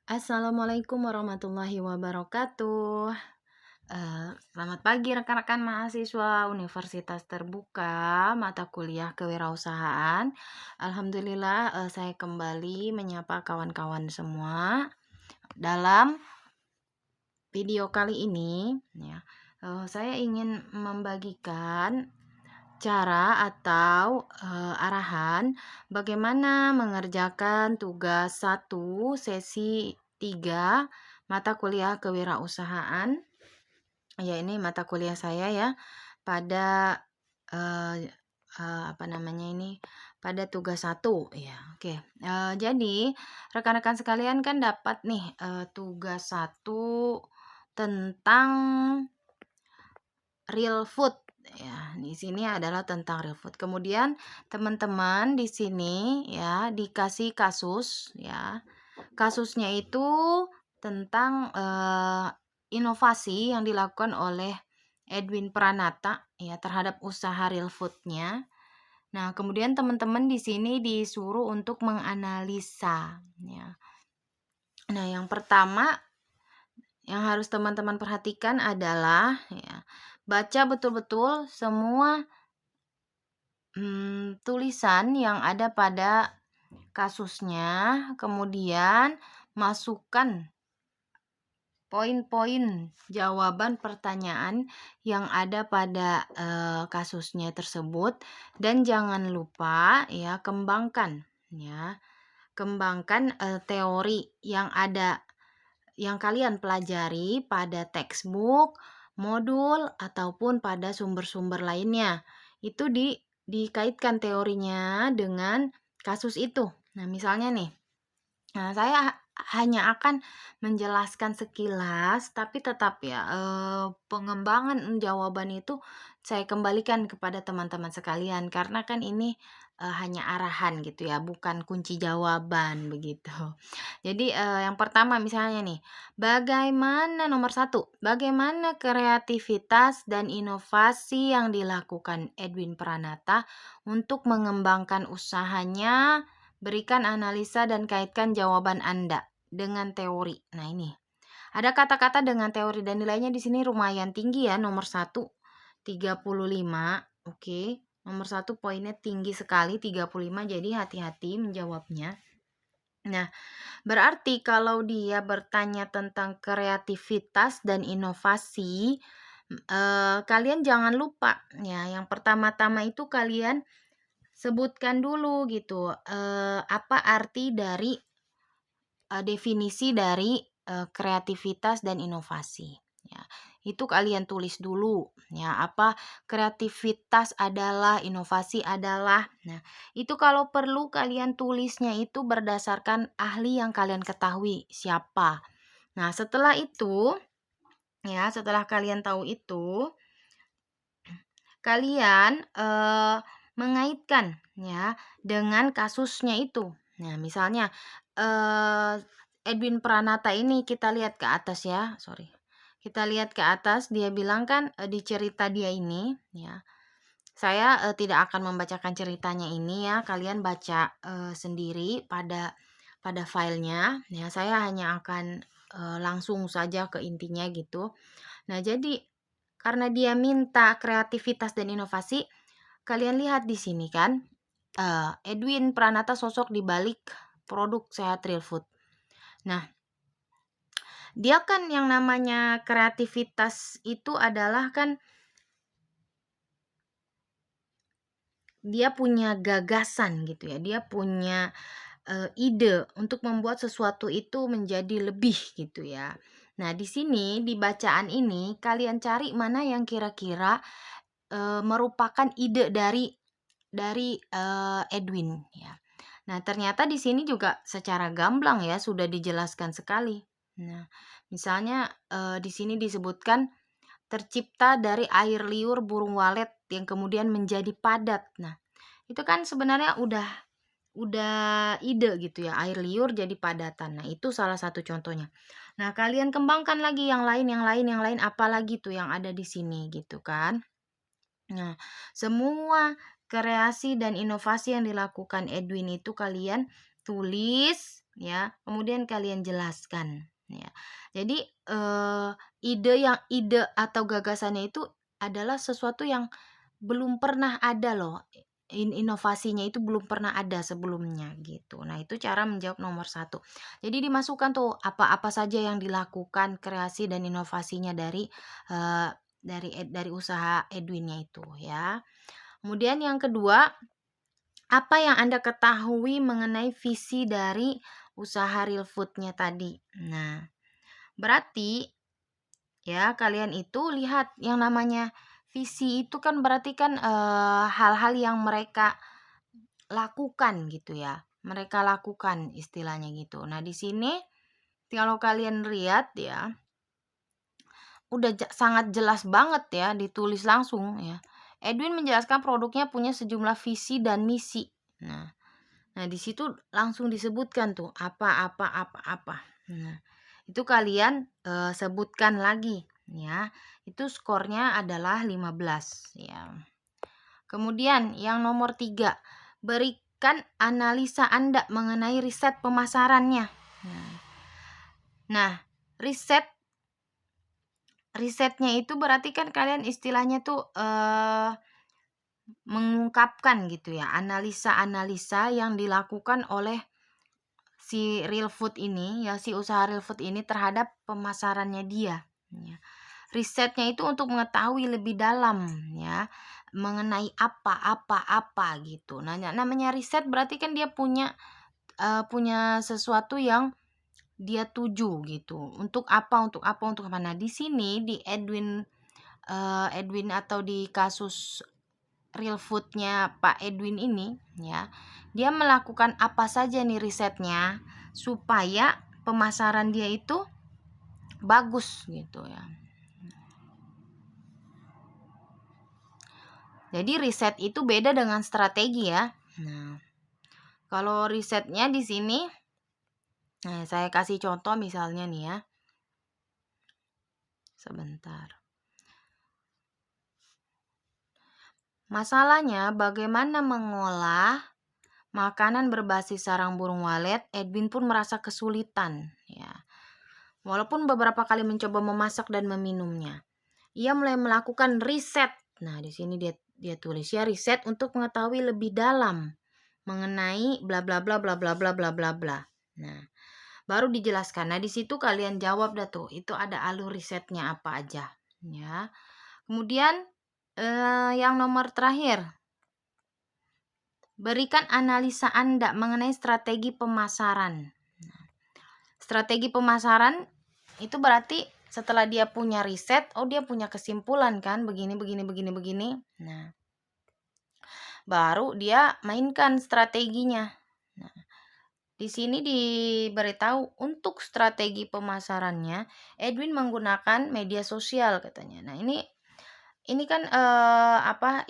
Assalamualaikum warahmatullahi wabarakatuh. Selamat pagi rekan-rekan mahasiswa Universitas Terbuka, mata kuliah kewirausahaan. Alhamdulillah, saya kembali menyapa kawan-kawan semua. Dalam video kali ini, ya, saya ingin membagikan cara atau arahan bagaimana mengerjakan tugas 1 sesi 3 mata kuliah kewirausahaan. Ya, ini mata kuliah saya ya pada eh, apa namanya ini pada tugas 1 ya. Oke. Jadi rekan-rekan sekalian kan dapat nih tugas 1 tentang real food ya. Di sini adalah tentang real food. Kemudian teman-teman di sini ya dikasih kasus ya. Kasusnya itu tentang inovasi yang dilakukan oleh Edwin Pranata ya terhadap usaha real food-nya. Nah, kemudian teman-teman di sini disuruh untuk menganalisa ya. Nah, yang pertama yang harus teman-teman perhatikan adalah ya, baca betul-betul semua tulisan yang ada pada kasusnya, kemudian masukkan poin-poin jawaban pertanyaan yang ada pada kasusnya tersebut, dan jangan lupa ya kembangkan teori yang ada yang kalian pelajari pada textbook, modul, ataupun pada sumber-sumber lainnya. Itu dikaitkan teorinya dengan kasus itu. Nah, misalnya nih, saya hanya akan menjelaskan sekilas, tapi tetap ya, pengembangan jawaban itu saya kembalikan kepada teman-teman sekalian, karena kan ini hanya arahan gitu ya, bukan kunci jawaban begitu. Jadi yang pertama misalnya nih, nomor satu, bagaimana kreativitas dan inovasi yang dilakukan Edwin Pranata untuk mengembangkan usahanya. Berikan analisa dan kaitkan jawaban Anda dengan teori. Nah, ini. Ada kata-kata dengan teori dan nilainya di sini lumayan tinggi ya. Nomor 1, 35. Oke. Nomor 1 poinnya tinggi sekali, 35. Jadi hati-hati menjawabnya. Nah, berarti kalau dia bertanya tentang kreativitas dan inovasi, kalian jangan lupa ya, yang pertama-tama itu kalian sebutkan dulu gitu, apa arti dari definisi dari kreativitas dan inovasi ya. Itu kalian tulis dulu ya, apa kreativitas adalah, inovasi adalah. Nah, itu kalau perlu kalian tulisnya itu berdasarkan ahli yang kalian ketahui siapa. Nah, setelah itu ya, setelah kalian tahu itu, kalian mengaitkan ya dengan kasusnya itu. Nah, misalnya Edwin Pranata ini kita lihat ke atas ya, sorry. Kita lihat ke atas, dia bilang kan di cerita dia ini ya. Saya tidak akan membacakan ceritanya ini ya, kalian baca sendiri pada filenya ya. Saya hanya akan langsung saja ke intinya gitu. Nah, jadi karena dia minta kreativitas dan inovasi, kalian lihat di sini kan, Edwin Pranata sosok di balik produk Sehat Real Food. Nah, dia kan yang namanya kreativitas itu adalah kan dia punya gagasan gitu ya, dia punya ide untuk membuat sesuatu itu menjadi lebih gitu ya. Nah, di sini di bacaan ini kalian cari mana yang kira-kira merupakan ide dari Edwin ya. Nah, ternyata di sini juga secara gamblang ya sudah dijelaskan sekali. Nah, misalnya di sini disebutkan tercipta dari air liur burung walet yang kemudian menjadi padat. Nah, itu kan sebenarnya udah ide gitu ya, air liur jadi padatan. Nah, itu salah satu contohnya. Nah, kalian kembangkan lagi yang lain, apalagi tuh yang ada di sini gitu kan. Nah, semua kreasi dan inovasi yang dilakukan Edwin itu kalian tulis ya, kemudian kalian jelaskan, ya. Jadi, ide atau gagasannya itu adalah sesuatu yang belum pernah ada loh, inovasinya itu belum pernah ada sebelumnya gitu. Nah, itu cara menjawab nomor satu. Jadi dimasukkan tuh apa-apa saja yang dilakukan kreasi dan inovasinya dari usaha Edwin-nya itu ya. Kemudian yang kedua, apa yang Anda ketahui mengenai visi dari usaha real food-nya tadi? Nah, berarti ya kalian itu lihat yang namanya visi itu kan berarti kan hal-hal yang mereka lakukan gitu ya. Mereka lakukan istilahnya gitu. Nah, di sini kalau kalian lihat ya, udah sangat jelas banget ya ditulis langsung ya. Edwin menjelaskan produknya punya sejumlah visi dan misi. Nah, di situ langsung disebutkan tuh apa. Nah, itu kalian sebutkan lagi ya. Itu skornya adalah 15 ya. Kemudian yang nomor 3, berikan analisa Anda mengenai riset pemasarannya. Nah, risetnya itu berarti kan kalian istilahnya tuh mengungkapkan gitu ya, analisa-analisa yang dilakukan oleh si real food ini ya, si usaha real food ini terhadap pemasarannya dia ya. Risetnya itu untuk mengetahui lebih dalam ya mengenai apa gitu. Nah, namanya riset berarti kan dia punya sesuatu yang dia tuju gitu. Untuk apa. Nah, di sini di Edwin atau di kasus real foodnya Pak Edwin ini ya, dia melakukan apa saja nih risetnya supaya pemasaran dia itu bagus gitu ya. Jadi riset itu beda dengan strategi ya. Nah, kalau risetnya di sini, nah saya kasih contoh misalnya nih ya. Sebentar. Masalahnya bagaimana mengolah makanan berbasis sarang burung walet, Edwin pun merasa kesulitan ya. Walaupun beberapa kali mencoba memasak dan meminumnya. Ia mulai melakukan riset. Nah, di sini dia tulis ya, riset untuk mengetahui lebih dalam mengenai bla bla bla bla bla bla bla bla bla. Nah, baru dijelaskan. Nah, di situ kalian jawab dah tuh, itu ada alur risetnya apa aja, ya. Kemudian yang nomor terakhir, berikan analisa Anda mengenai strategi pemasaran. Strategi pemasaran itu berarti setelah dia punya riset, dia punya kesimpulan kan, begini. Nah, baru dia mainkan strateginya. Nah, di sini diberitahu untuk strategi pemasarannya, Edwin menggunakan media sosial katanya. Nah, ini kan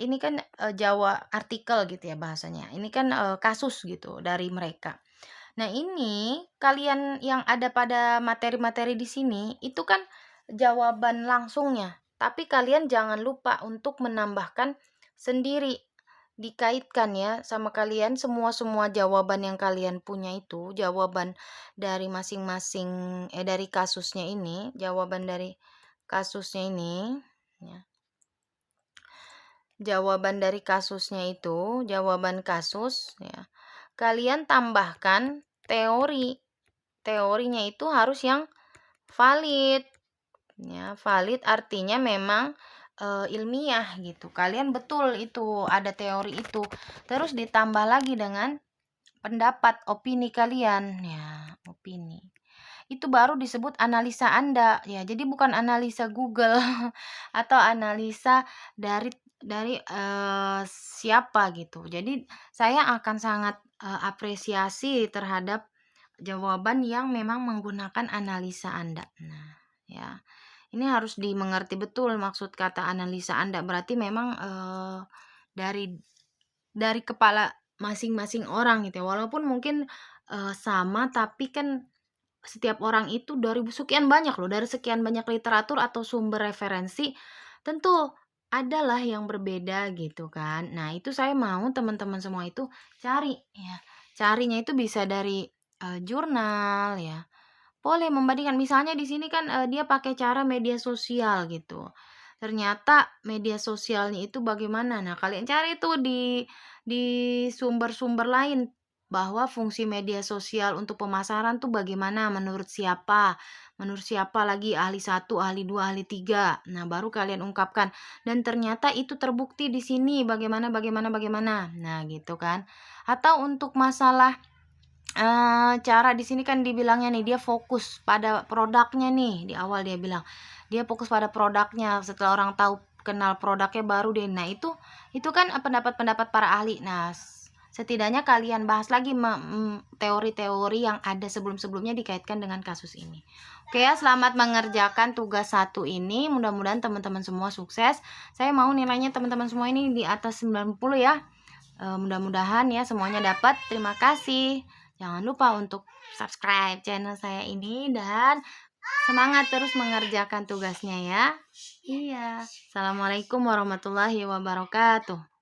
ini kan Jawa artikel gitu ya bahasanya. Ini kan kasus gitu dari mereka. Nah, ini kalian yang ada pada materi-materi di sini itu kan jawaban langsungnya. Tapi kalian jangan lupa untuk menambahkan sendiri. Dikaitkan ya sama kalian semua jawaban yang kalian punya itu, jawaban dari masing-masing dari kasusnya ini, jawaban dari kasusnya ini ya. Jawaban dari kasusnya itu, jawaban kasus ya. Kalian tambahkan teori. Teorinya itu harus yang valid. Ya, valid artinya memang ilmiah gitu. Kalian betul itu ada teori itu. Terus ditambah lagi dengan pendapat, opini kalian. Ya, opini. Itu baru disebut analisa Anda ya. Jadi bukan analisa Google atau analisa dari siapa gitu. Jadi saya akan sangat apresiasi terhadap jawaban yang memang menggunakan analisa Anda. Nah, ya. Ini harus dimengerti betul maksud kata analisa Anda. Berarti memang dari kepala masing-masing orang gitu ya. Walaupun mungkin sama, tapi kan setiap orang itu dari sekian banyak loh, dari sekian banyak literatur atau sumber referensi, tentu adalah yang berbeda gitu kan. Nah, itu saya mau teman-teman semua itu cari ya. Carinya itu bisa dari jurnal ya. Boleh membandingkan, misalnya di sini kan, dia pakai cara media sosial gitu. Ternyata media sosialnya itu bagaimana, nah kalian cari tuh di sumber-sumber lain, bahwa fungsi media sosial untuk pemasaran tuh bagaimana, menurut siapa lagi, ahli satu, ahli 2, ahli 3. Nah baru kalian ungkapkan, dan ternyata itu terbukti di sini bagaimana bagaimana bagaimana. Nah gitu kan. Atau untuk masalah cara di sini kan dibilangnya nih, dia fokus pada produknya nih, di awal dia bilang, dia fokus pada produknya, setelah orang tahu kenal produknya baru deh. Nah itu kan, pendapat-pendapat para ahli. Nah, setidaknya kalian bahas lagi teori-teori yang ada sebelum-sebelumnya dikaitkan dengan kasus ini. Oke ya, selamat mengerjakan tugas satu ini, mudah-mudahan teman-teman semua sukses. Saya mau nilainya teman-teman semua ini di atas 90 ya. Mudah-mudahan ya semuanya dapat. Terima kasih. Jangan lupa untuk subscribe channel saya ini dan semangat terus mengerjakan tugasnya ya. Iya. Assalamualaikum warahmatullahi wabarakatuh.